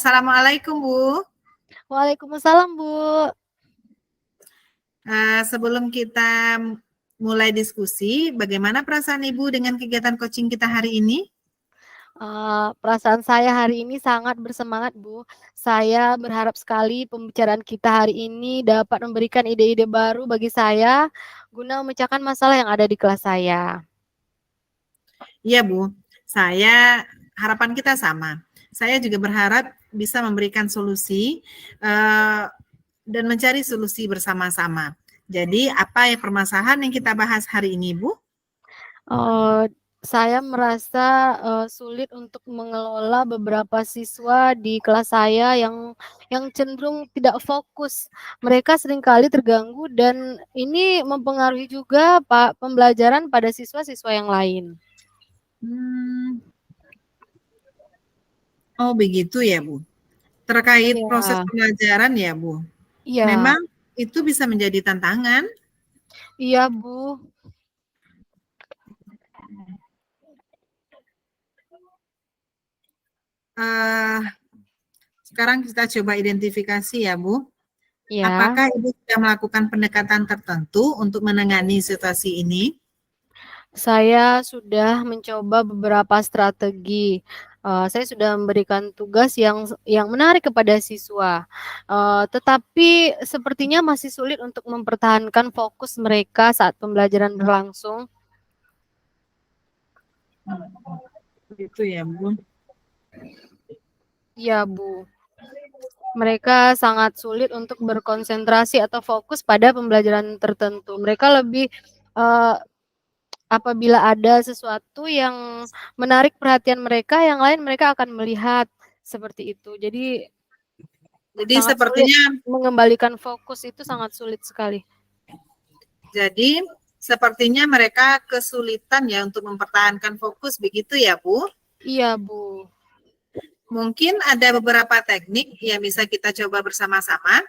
Assalamualaikum Bu. Waalaikumsalam Bu. Sebelum kita mulai diskusi, bagaimana perasaan Ibu dengan kegiatan coaching kita hari ini? Perasaan saya hari ini sangat bersemangat Bu. Saya berharap sekali pembicaraan kita hari ini dapat memberikan ide-ide baru bagi saya guna memecahkan masalah yang ada di kelas saya. Iya Bu, harapan kita sama. Saya juga berharap bisa memberikan solusi dan mencari solusi bersama-sama. Jadi apa ya permasalahan yang kita bahas hari ini Bu? Saya merasa sulit untuk mengelola beberapa siswa di kelas saya yang cenderung tidak fokus. Mereka seringkali terganggu dan ini mempengaruhi juga pembelajaran pada siswa-siswa yang lain. Oh begitu ya Bu. Terkait proses pembelajaran ya Bu. Iya. Memang itu bisa menjadi tantangan. Iya Bu. Sekarang kita coba identifikasi ya Bu. Ya. Apakah Ibu sudah melakukan pendekatan tertentu untuk menangani situasi ini? Saya sudah mencoba beberapa strategi. Saya sudah memberikan tugas yang menarik kepada siswa, tetapi sepertinya masih sulit untuk mempertahankan fokus mereka saat pembelajaran berlangsung. Begitu ya Bu. Iya Bu. Mereka sangat sulit untuk berkonsentrasi atau fokus pada pembelajaran tertentu. Mereka lebih apabila ada sesuatu yang menarik perhatian mereka, yang lain mereka akan melihat seperti itu. Jadi sepertinya mengembalikan fokus itu sangat sulit sekali. Jadi sepertinya mereka kesulitan ya untuk mempertahankan fokus, begitu ya Bu? Iya Bu. Mungkin ada beberapa teknik yang bisa kita coba bersama-sama.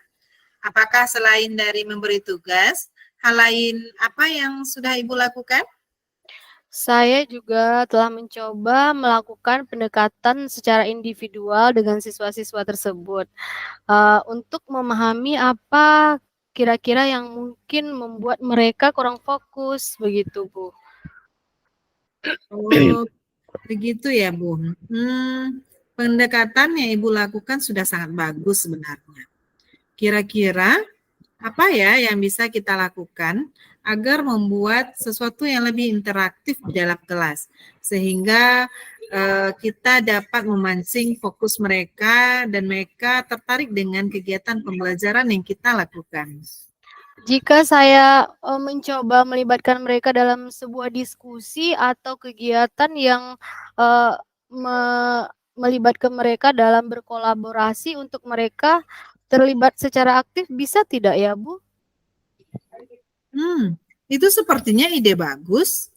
Apakah selain dari memberi tugas, hal lain apa yang sudah Ibu lakukan? Saya juga telah mencoba melakukan pendekatan secara individual dengan siswa-siswa tersebut untuk memahami apa kira-kira yang mungkin membuat mereka kurang fokus, begitu Bu. Oh, begitu ya Bu. Pendekatan yang Ibu lakukan sudah sangat bagus sebenarnya. Kira-kira apa ya yang bisa kita lakukan agar membuat sesuatu yang lebih interaktif di dalam kelas, sehingga kita dapat memancing fokus mereka dan mereka tertarik dengan kegiatan pembelajaran yang kita lakukan. Jika saya mencoba melibatkan mereka dalam sebuah diskusi atau kegiatan yang melibatkan mereka dalam berkolaborasi untuk mereka terlibat secara aktif, bisa tidak ya Bu? Itu sepertinya ide bagus.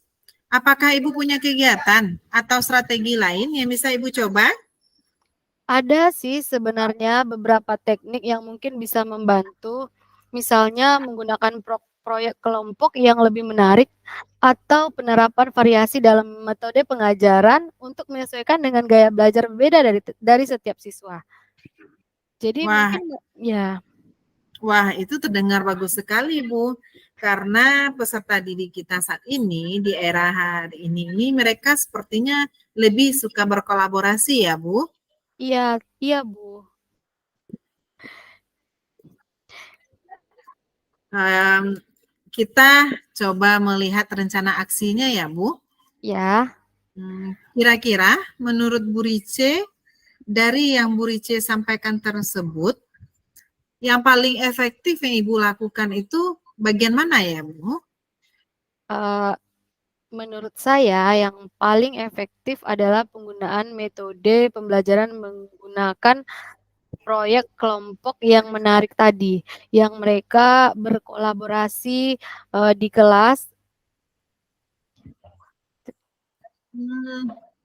Apakah Ibu punya kegiatan atau strategi lain yang bisa Ibu coba? Ada sih sebenarnya beberapa teknik yang mungkin bisa membantu. Misalnya menggunakan proyek kelompok yang lebih menarik atau penerapan variasi dalam metode pengajaran untuk menyesuaikan dengan gaya belajar berbeda dari setiap siswa. Jadi mungkin ya. Wah, itu terdengar bagus sekali Bu. Karena peserta didik kita saat ini di era hari ini mereka sepertinya lebih suka berkolaborasi ya Bu. Iya, iya Bu. Kita coba melihat rencana aksinya ya Bu. Ya. Kira-kira menurut Bu Rice, dari yang Bu Rice sampaikan tersebut, yang paling efektif yang Ibu lakukan itu bagian mana ya Bu? Menurut saya yang paling efektif adalah penggunaan metode pembelajaran menggunakan proyek kelompok yang menarik tadi, yang mereka berkolaborasi di kelas.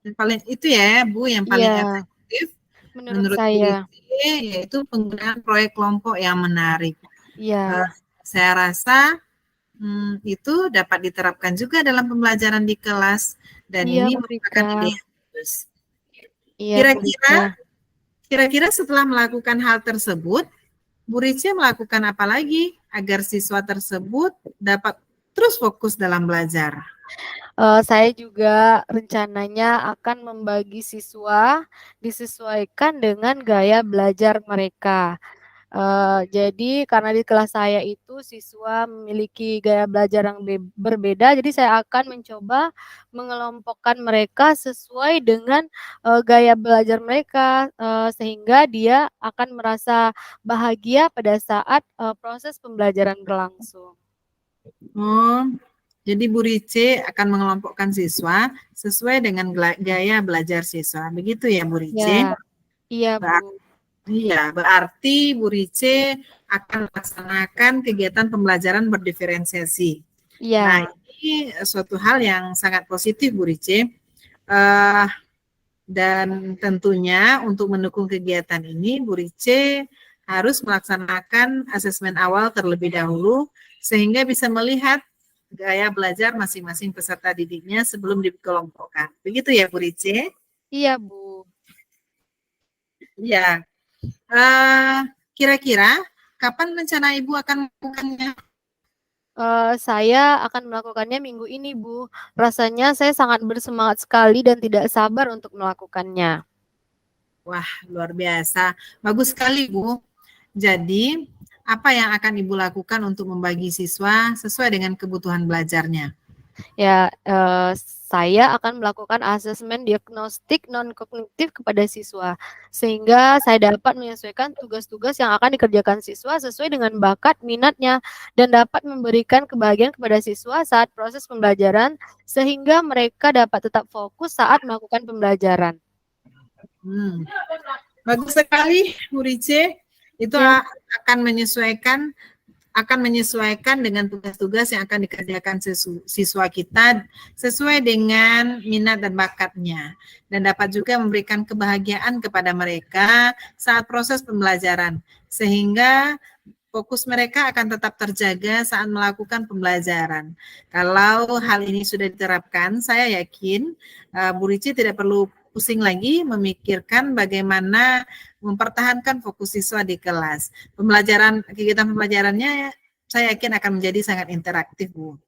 Yang paling itu ya Bu, yang paling efektif menurut saya yaitu penggunaan proyek kelompok yang menarik. Saya rasa itu dapat diterapkan juga dalam pembelajaran di kelas dan ini merupakan ide yang bagus. Kira-kira Kira-kira setelah melakukan hal tersebut, Bu Rice melakukan apa lagi agar siswa tersebut dapat terus fokus dalam belajar? Saya juga rencananya akan membagi siswa disesuaikan dengan gaya belajar mereka. Jadi karena di kelas saya itu siswa memiliki gaya belajar yang berbeda, jadi saya akan mencoba mengelompokkan mereka sesuai dengan, gaya belajar mereka, sehingga dia akan merasa bahagia pada saat, proses pembelajaran berlangsung. Oh, jadi Bu Rice akan mengelompokkan siswa sesuai dengan gaya belajar siswa. Begitu ya Bu Rice? Ya, iya Bu. Iya, berarti Bu Rice akan melaksanakan kegiatan pembelajaran berdiferensiasi. Nah, Iya, ini suatu hal yang sangat positif Bu Rice. Uh, dan tentunya untuk mendukung kegiatan ini, Bu Rice harus melaksanakan asesmen awal terlebih dahulu sehingga bisa melihat gaya belajar masing-masing peserta didiknya sebelum dikelompokkan. Begitu ya Bu Rice? iya Bu. Ya, kira-kira kapan rencana Ibu akan melakukannya? Saya akan melakukannya minggu ini Bu. Rasanya saya sangat bersemangat sekali dan tidak sabar untuk melakukannya. Wah, luar biasa. Bagus sekali, Bu. Jadi, apa yang akan Ibu lakukan untuk membagi siswa sesuai dengan kebutuhan belajarnya? Ya, saya akan melakukan asesmen diagnostik non-kognitif kepada siswa, sehingga saya dapat menyesuaikan tugas-tugas yang akan dikerjakan siswa sesuai dengan bakat minatnya, dan dapat memberikan kebahagiaan kepada siswa saat proses pembelajaran, sehingga mereka dapat tetap fokus saat melakukan pembelajaran. Bagus sekali, Bu Rice. Itu Ya, akan menyesuaikan dengan tugas-tugas yang akan dikerjakan siswa kita sesuai dengan minat dan bakatnya, dan dapat juga memberikan kebahagiaan kepada mereka saat proses pembelajaran, sehingga fokus mereka akan tetap terjaga saat melakukan pembelajaran. Kalau hal ini sudah diterapkan, saya yakin Bu Rici tidak perlu pusing lagi memikirkan bagaimana mempertahankan fokus siswa di kelas. Kegiatan pembelajarannya saya yakin akan menjadi sangat interaktif, Bu.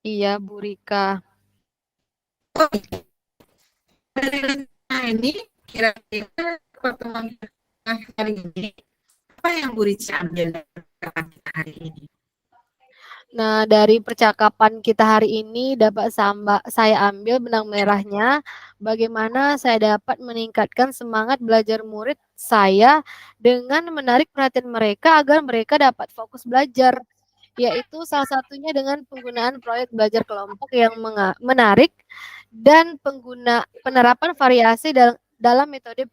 iya Bu Rika. Nah, ini kira-kira pertemuan hari ini, apa yang Bu Rici ambil dari pertemuan kita hari ini? Nah, dari percakapan kita hari ini dapat saya ambil benang merahnya, bagaimana saya dapat meningkatkan semangat belajar murid saya dengan menarik perhatian mereka agar mereka dapat fokus belajar, yaitu salah satunya dengan penggunaan proyek belajar kelompok yang menarik dan penerapan variasi dalam metode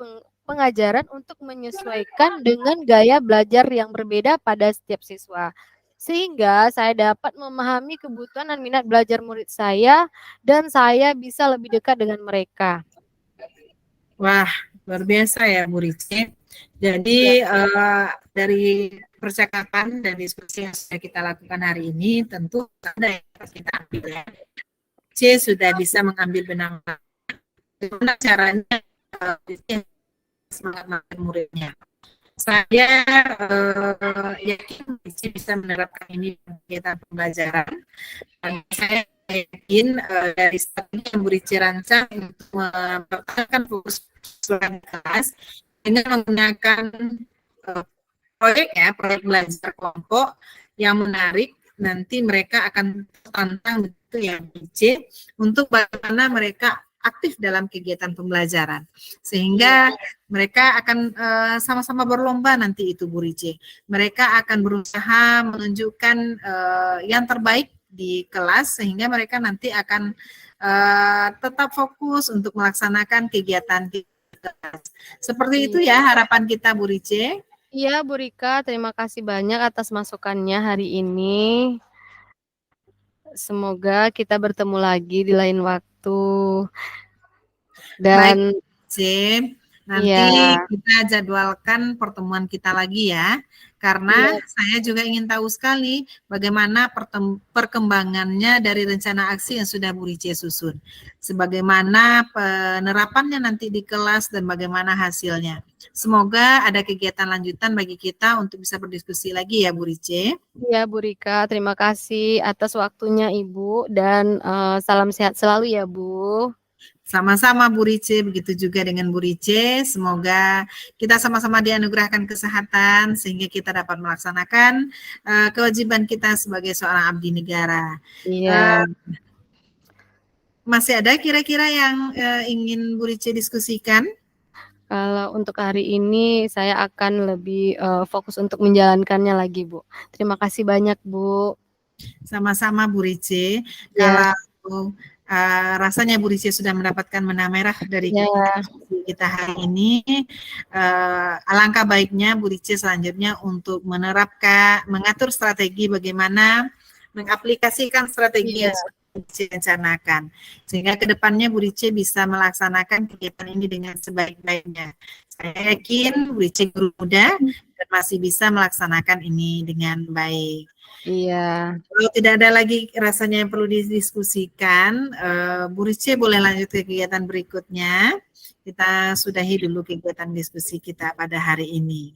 pengajaran untuk menyesuaikan dengan gaya belajar yang berbeda pada setiap siswa. Sehingga saya dapat memahami kebutuhan dan minat belajar murid saya dan saya bisa lebih dekat dengan mereka. Wah, luar biasa ya Bu Rizky. Jadi dari percakapan dan diskusi yang sudah kita lakukan hari ini, tentu ada yang harus kita ambil ya. C sudah bisa mengambil benang bagaimana caranya semangat muridnya. Saya yakin bisa menerapkan ini dalam kegiatan pembelajaran. Dan saya yakin dari strategi yang Bu Rici rancang untuk mempertahankan fokus pelajaran kelas dengan menggunakan proyek belajar kelompok yang menarik. Nanti mereka akan tertantang begitu ya Bu Rici untuk bagaimana mereka aktif dalam kegiatan pembelajaran, sehingga mereka akan sama-sama berlomba nanti itu Bu Rici. Mereka akan berusaha menunjukkan yang terbaik di kelas, sehingga mereka nanti akan tetap fokus untuk melaksanakan kegiatan kelas. Seperti itu ya harapan kita Bu Rici. Iya Bu Rika, terima kasih banyak atas masukannya hari ini. Semoga kita bertemu lagi di lain waktu. Dan baik, Jim. Nanti Iya. kita jadwalkan pertemuan kita lagi ya, karena Iya. saya juga ingin tahu sekali bagaimana perkembangannya dari rencana aksi yang sudah Bu Rice susun. Sebagaimana penerapannya nanti di kelas dan bagaimana hasilnya. Semoga ada kegiatan lanjutan bagi kita untuk bisa berdiskusi lagi ya Bu Rice. Iya, Bu Rika, terima kasih atas waktunya Ibu dan salam sehat selalu ya, Bu. Sama-sama Bu Rice, begitu juga dengan Bu Rice. Semoga kita sama-sama dianugerahkan kesehatan sehingga kita dapat melaksanakan kewajiban kita sebagai seorang abdi negara. Iya. Masih ada kira-kira yang ingin Bu Rice diskusikan? Kalau untuk hari ini saya akan lebih fokus untuk menjalankannya lagi, Bu. Terima kasih banyak, Bu. Sama-sama Bu Rice. Ya, Kalau rasanya Bu Rice sudah mendapatkan benang merah dari ya, kita hari ini, alangkah baiknya Bu Rice selanjutnya untuk mengatur strategi bagaimana mengaplikasikan strategi iya, yang sudah Bu Rice rencanakan. Sehingga ke depannya Bu Rice bisa melaksanakan kegiatan ini dengan sebaik-baiknya. Saya yakin Bu Rice guru muda dan masih bisa melaksanakan ini dengan baik. iya. Kalau tidak ada lagi rasanya yang perlu didiskusikan, Bu Rice boleh lanjut ke kegiatan berikutnya. Kita sudahi dulu kegiatan diskusi kita pada hari ini.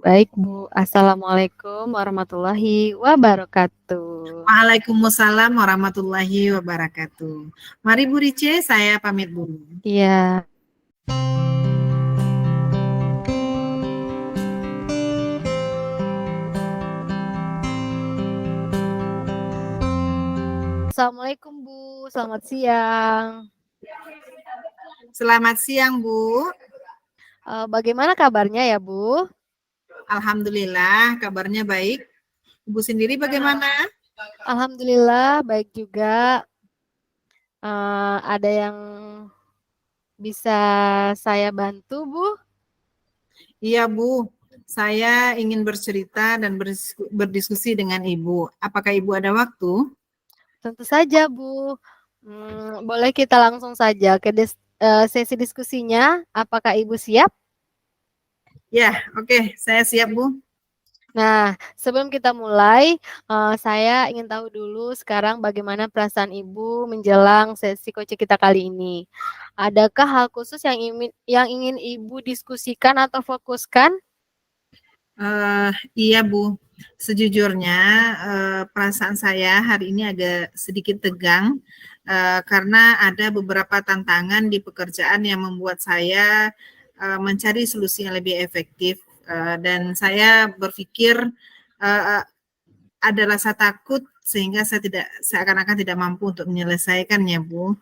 Baik, Bu. Assalamualaikum warahmatullahi wabarakatuh. Waalaikumsalam warahmatullahi wabarakatuh. Mari Bu Rice, saya pamit dulu. Iya. Assalamualaikum, Bu. Selamat siang. Selamat siang Bu. Bagaimana kabarnya ya, Bu? Alhamdulillah kabarnya baik. Ibu sendiri bagaimana? Alhamdulillah baik juga. Ada yang bisa saya bantu, Bu? Iya Bu, saya ingin bercerita dan berdiskusi dengan Ibu. Apakah Ibu ada waktu? Tentu saja, Bu. Boleh kita langsung saja ke sesi diskusinya. Apakah Ibu siap? Ya, oke, saya siap Bu. Nah, sebelum kita mulai, saya ingin tahu dulu sekarang bagaimana perasaan Ibu menjelang sesi coaching kita kali ini. Adakah hal khusus yang ingin Ibu diskusikan atau fokuskan? Iya Bu, sejujurnya perasaan saya hari ini agak sedikit tegang karena ada beberapa tantangan di pekerjaan yang membuat saya mencari solusi yang lebih efektif dan saya berpikir ada rasa takut sehingga saya seakan-akan tidak mampu untuk menyelesaikannya Bu.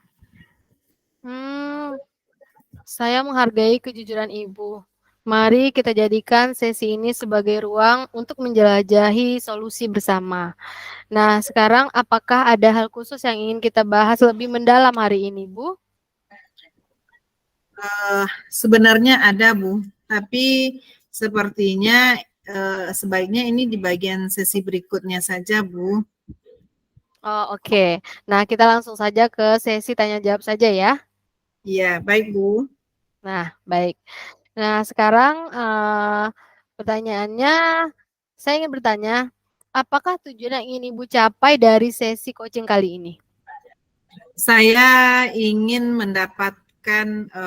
Saya menghargai kejujuran Ibu. Mari kita jadikan sesi ini sebagai ruang untuk menjelajahi solusi bersama. Nah, sekarang apakah ada hal khusus yang ingin kita bahas lebih mendalam hari ini, Bu? Sebenarnya ada Bu, tapi sepertinya sebaiknya ini di bagian sesi berikutnya saja Bu. Oh, oke. Nah, kita langsung saja ke sesi tanya jawab saja ya. Iya, baik Bu. Nah, baik. Nah, sekarang pertanyaannya, saya ingin bertanya, apakah tujuan yang ingin Ibu capai dari sesi coaching kali ini? Saya ingin mendapatkan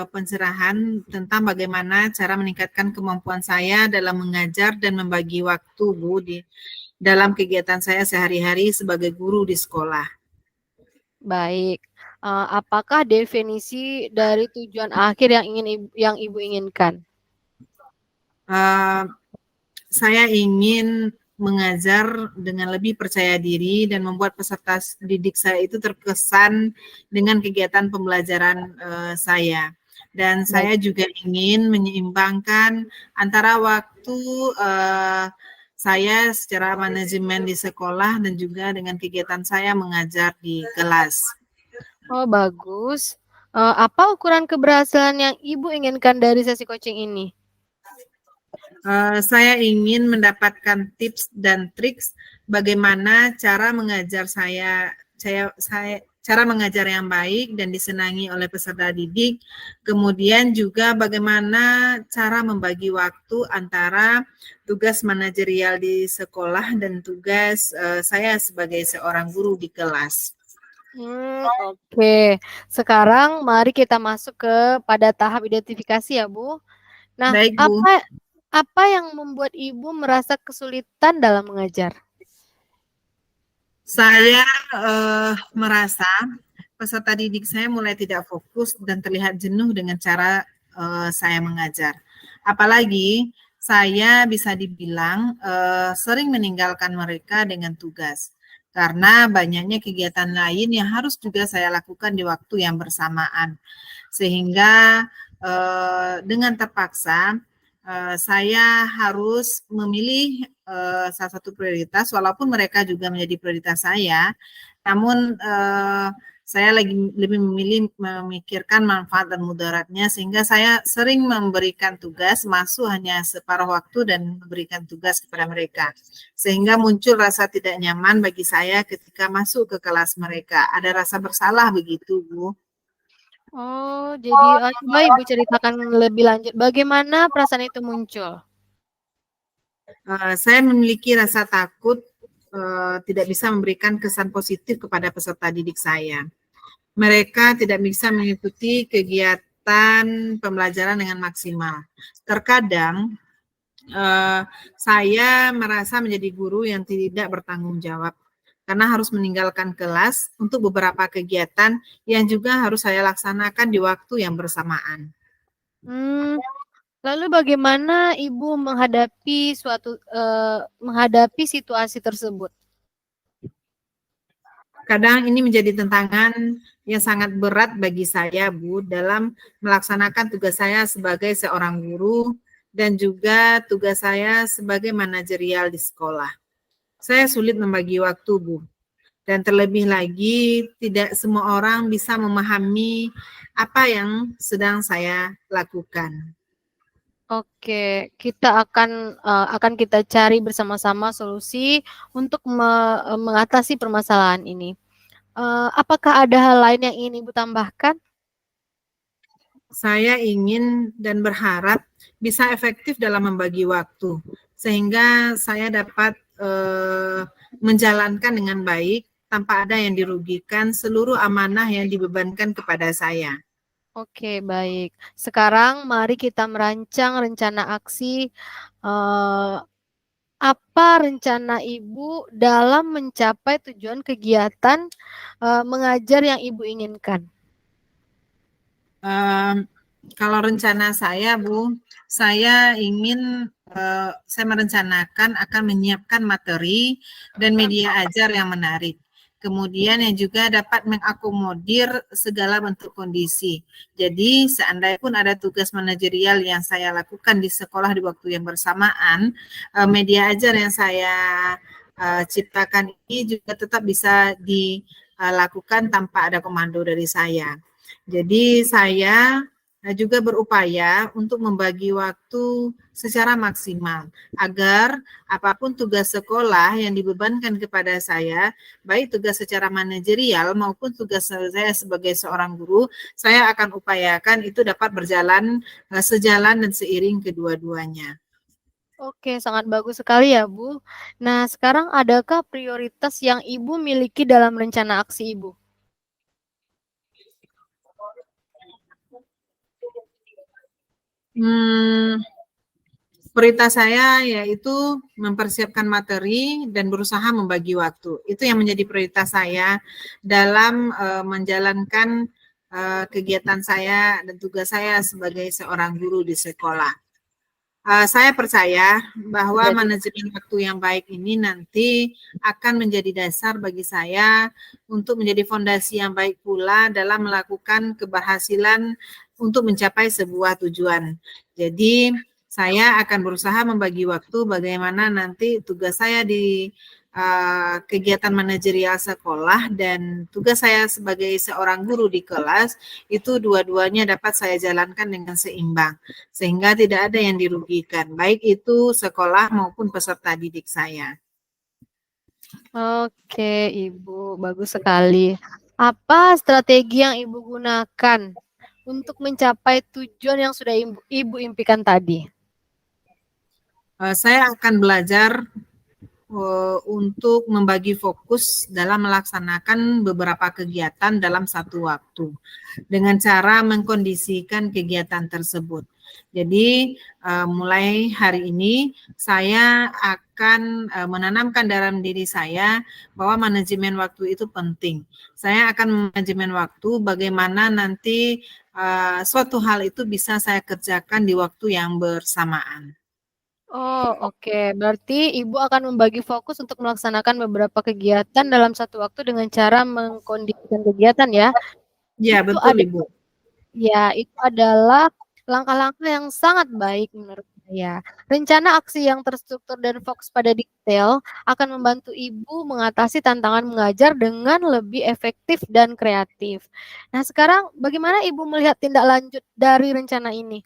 pencerahan tentang bagaimana cara meningkatkan kemampuan saya dalam mengajar dan membagi waktu Bu di dalam kegiatan saya sehari-hari sebagai guru di sekolah. Baik. Apakah definisi dari tujuan akhir yang Ibu inginkan? Saya ingin mengajar dengan lebih percaya diri dan membuat peserta didik saya itu terkesan dengan kegiatan pembelajaran saya. Dan saya juga ingin menyeimbangkan antara waktu saya secara manajemen di sekolah dan juga dengan kegiatan saya mengajar di kelas. Oh, bagus. Apa ukuran keberhasilan yang Ibu inginkan dari sesi coaching ini? Saya ingin mendapatkan tips dan triks bagaimana cara mengajar saya cara mengajar yang baik dan disenangi oleh peserta didik, kemudian juga bagaimana cara membagi waktu antara tugas manajerial di sekolah dan tugas saya sebagai seorang guru di kelas. Oke. Sekarang mari kita masuk pada tahap identifikasi ya, Bu. Nah, Baik, Bu. apa yang membuat Ibu merasa kesulitan dalam mengajar? Saya merasa peserta didik saya mulai tidak fokus dan terlihat jenuh dengan cara saya mengajar. Apalagi saya bisa dibilang sering meninggalkan mereka dengan tugas karena banyaknya kegiatan lain yang harus juga saya lakukan di waktu yang bersamaan. Sehingga dengan terpaksa saya harus memilih salah satu prioritas, walaupun mereka juga menjadi prioritas saya, namun saya lebih memilih memikirkan manfaat dan mudaratnya, sehingga saya sering memberikan tugas, masuk hanya separuh waktu dan memberikan tugas kepada mereka. Sehingga muncul rasa tidak nyaman bagi saya ketika masuk ke kelas mereka. Ada rasa bersalah begitu, Bu. Oh, jadi coba Ibu ceritakan lebih lanjut, bagaimana perasaan itu muncul? Saya memiliki rasa takut tidak bisa memberikan kesan positif kepada peserta didik saya. Mereka tidak bisa mengikuti kegiatan pembelajaran dengan maksimal. Terkadang saya merasa menjadi guru yang tidak bertanggung jawab karena harus meninggalkan kelas untuk beberapa kegiatan yang juga harus saya laksanakan di waktu yang bersamaan. Lalu bagaimana Ibu menghadapi situasi tersebut? Kadang ini menjadi tantangan yang sangat berat bagi saya, Bu, dalam melaksanakan tugas saya sebagai seorang guru dan juga tugas saya sebagai manajerial di sekolah. Saya sulit membagi waktu, Bu. Dan terlebih lagi, tidak semua orang bisa memahami apa yang sedang saya lakukan. Oke, kita akan kita cari bersama-sama solusi untuk mengatasi permasalahan ini. Apakah ada hal lain yang ingin Ibu tambahkan? Saya ingin dan berharap bisa efektif dalam membagi waktu, sehingga saya dapat menjalankan dengan baik tanpa ada yang dirugikan seluruh amanah yang dibebankan kepada saya. Oke, baik. Sekarang mari kita merancang rencana aksi. Apa rencana Ibu dalam mencapai tujuan kegiatan mengajar yang Ibu inginkan? Kalau rencana saya, Bu, saya ingin saya merencanakan akan menyiapkan materi dan media ajar yang menarik. Kemudian yang juga dapat mengakomodir segala bentuk kondisi. Jadi seandainya pun ada tugas manajerial yang saya lakukan di sekolah di waktu yang bersamaan, media ajar yang saya ciptakan ini juga tetap bisa dilakukan tanpa ada komando dari saya. Jadi saya juga berupaya untuk membagi waktu secara maksimal agar apapun tugas sekolah yang dibebankan kepada saya, baik tugas secara manajerial maupun tugas saya sebagai seorang guru, saya akan upayakan itu dapat berjalan sejalan dan seiring kedua-duanya. Oke, sangat bagus sekali ya, Bu. Nah, sekarang adakah prioritas yang Ibu miliki dalam rencana aksi Ibu? Prioritas saya yaitu mempersiapkan materi dan berusaha membagi waktu. Itu yang menjadi prioritas saya dalam menjalankan kegiatan saya dan tugas saya sebagai seorang guru di sekolah. Saya percaya bahwa manajemen waktu yang baik ini nanti akan menjadi dasar bagi saya untuk menjadi fondasi yang baik pula dalam melakukan keberhasilan untuk mencapai sebuah tujuan. Jadi saya akan berusaha membagi waktu bagaimana nanti tugas saya di kegiatan manajerial sekolah dan tugas saya sebagai seorang guru di kelas itu dua-duanya dapat saya jalankan dengan seimbang sehingga tidak ada yang dirugikan baik itu sekolah maupun peserta didik saya. Oke, Ibu, bagus sekali. Apa strategi yang Ibu gunakan untuk mencapai tujuan yang sudah Ibu impikan tadi? Saya akan belajar untuk membagi fokus dalam melaksanakan beberapa kegiatan dalam satu waktu dengan cara mengkondisikan kegiatan tersebut. Jadi mulai hari ini saya akan menanamkan dalam diri saya bahwa manajemen waktu itu penting. Saya akan manajemen waktu bagaimana nanti suatu hal itu bisa saya kerjakan di waktu yang bersamaan. Oh, oke. Berarti Ibu akan membagi fokus untuk melaksanakan beberapa kegiatan dalam satu waktu dengan cara mengkondisikan kegiatan ya. Ya, Itu betul ada Ibu. Ya, itu adalah langkah-langkah yang sangat baik menurut saya. Rencana aksi yang terstruktur dan fokus pada detail akan membantu Ibu mengatasi tantangan mengajar dengan lebih efektif dan kreatif. Nah, sekarang bagaimana Ibu melihat tindak lanjut dari rencana ini?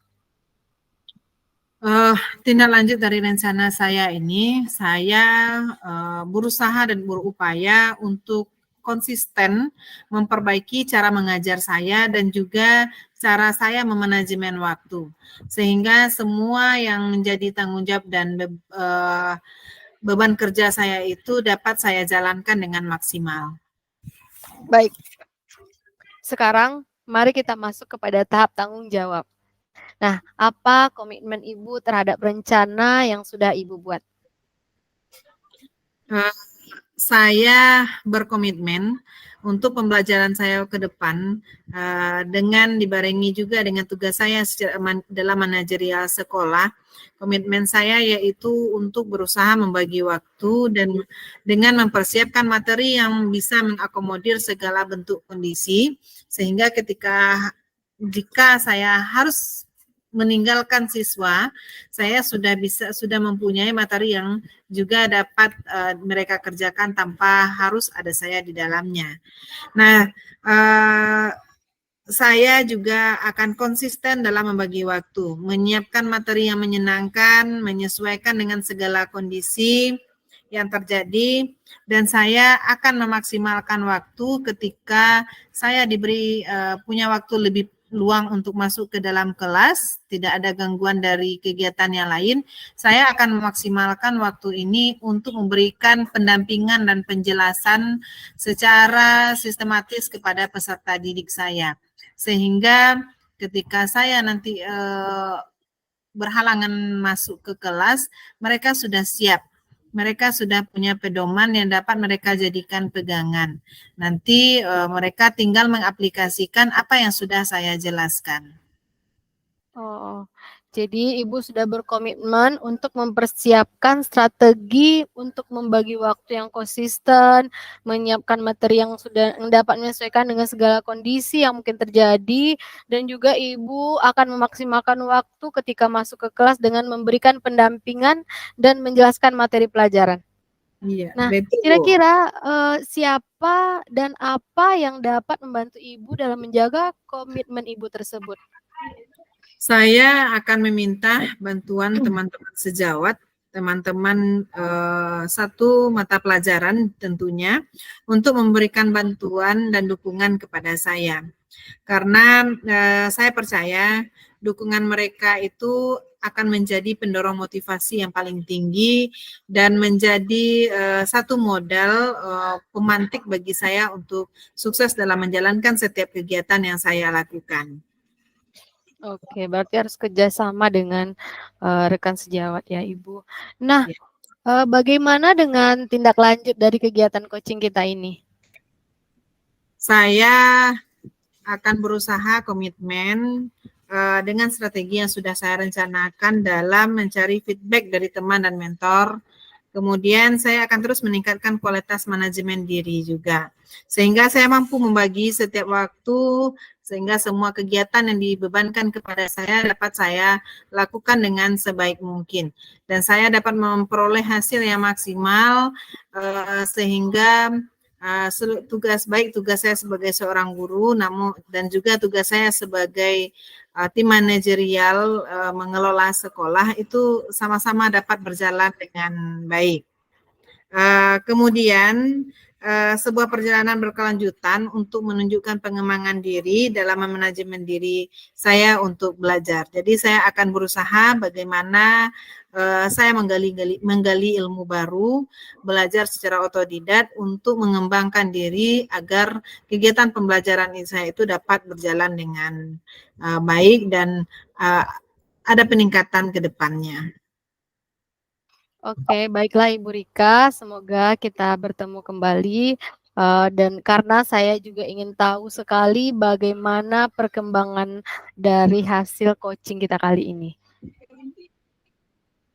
Tindak lanjut dari rencana saya ini, saya berusaha dan berupaya untuk konsisten memperbaiki cara mengajar saya dan juga cara saya memanajemen waktu, sehingga semua yang menjadi tanggung jawab dan beban kerja saya itu dapat saya jalankan dengan maksimal. Baik, sekarang mari kita masuk kepada tahap tanggung jawab. Nah, apa komitmen Ibu terhadap rencana yang sudah Ibu buat? Saya berkomitmen untuk pembelajaran saya ke depan dengan dibarengi juga dengan tugas saya dalam manajerial sekolah. Komitmen saya yaitu untuk berusaha membagi waktu dan dengan mempersiapkan materi yang bisa mengakomodir segala bentuk kondisi, sehingga jika saya harus meninggalkan siswa, saya sudah mempunyai materi yang juga dapat mereka kerjakan tanpa harus ada saya di dalamnya. Nah, saya juga akan konsisten dalam membagi waktu, menyiapkan materi yang menyenangkan, menyesuaikan dengan segala kondisi yang terjadi, dan saya akan memaksimalkan waktu ketika saya diberi punya waktu lebih luang untuk masuk ke dalam kelas, tidak ada gangguan dari kegiatan yang lain, saya akan memaksimalkan waktu ini untuk memberikan pendampingan dan penjelasan secara sistematis kepada peserta didik saya. Sehingga ketika saya nanti berhalangan masuk ke kelas, mereka sudah siap. Mereka sudah punya pedoman yang dapat mereka jadikan pegangan. Nanti mereka tinggal mengaplikasikan apa yang sudah saya jelaskan. Oh, jadi Ibu sudah berkomitmen untuk mempersiapkan strategi untuk membagi waktu yang konsisten, menyiapkan materi yang dapat menyesuaikan dengan segala kondisi yang mungkin terjadi, dan juga Ibu akan memaksimalkan waktu ketika masuk ke kelas dengan memberikan pendampingan dan menjelaskan materi pelajaran. Iya, Nah, betul, Bu. kira-kira siapa dan apa yang dapat membantu Ibu dalam menjaga komitmen Ibu tersebut? Saya akan meminta bantuan teman-teman sejawat, teman-teman satu mata pelajaran tentunya, untuk memberikan bantuan dan dukungan kepada saya. Karena saya percaya dukungan mereka itu akan menjadi pendorong motivasi yang paling tinggi dan menjadi satu modal pemantik bagi saya untuk sukses dalam menjalankan setiap kegiatan yang saya lakukan. Oke, berarti harus kerjasama dengan rekan sejawat ya, Ibu. Nah, bagaimana dengan tindak lanjut dari kegiatan coaching kita ini? Saya akan berusaha komitmen dengan strategi yang sudah saya rencanakan dalam mencari feedback dari teman dan mentor. Kemudian saya akan terus meningkatkan kualitas manajemen diri juga. Sehingga saya mampu membagi setiap waktu, sehingga semua kegiatan yang dibebankan kepada saya dapat saya lakukan dengan sebaik mungkin. Dan saya dapat memperoleh hasil yang maksimal, sehingga tugas saya sebagai seorang guru, dan juga tugas saya sebagai tim manajerial mengelola sekolah itu sama-sama dapat berjalan dengan baik. Kemudian sebuah perjalanan berkelanjutan untuk menunjukkan pengembangan diri dalam manajemen diri saya untuk belajar. Jadi saya akan berusaha bagaimana saya menggali ilmu baru, belajar secara otodidak untuk mengembangkan diri agar kegiatan pembelajaran saya itu dapat berjalan dengan baik dan ada peningkatan ke depannya. Oke, baiklah Ibu Rika, semoga kita bertemu kembali. Dan karena saya juga ingin tahu sekali bagaimana perkembangan dari hasil coaching kita kali ini.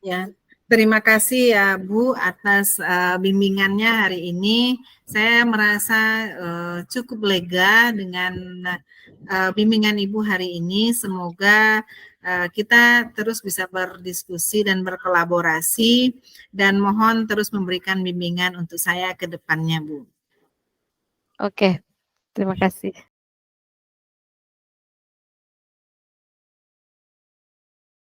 Ya, terima kasih ya Bu atas bimbingannya hari ini. Saya merasa cukup lega dengan bimbingan Ibu hari ini. Semoga kita terus bisa berdiskusi dan berkolaborasi dan mohon terus memberikan bimbingan untuk saya ke depannya, Bu. Oke, terima kasih.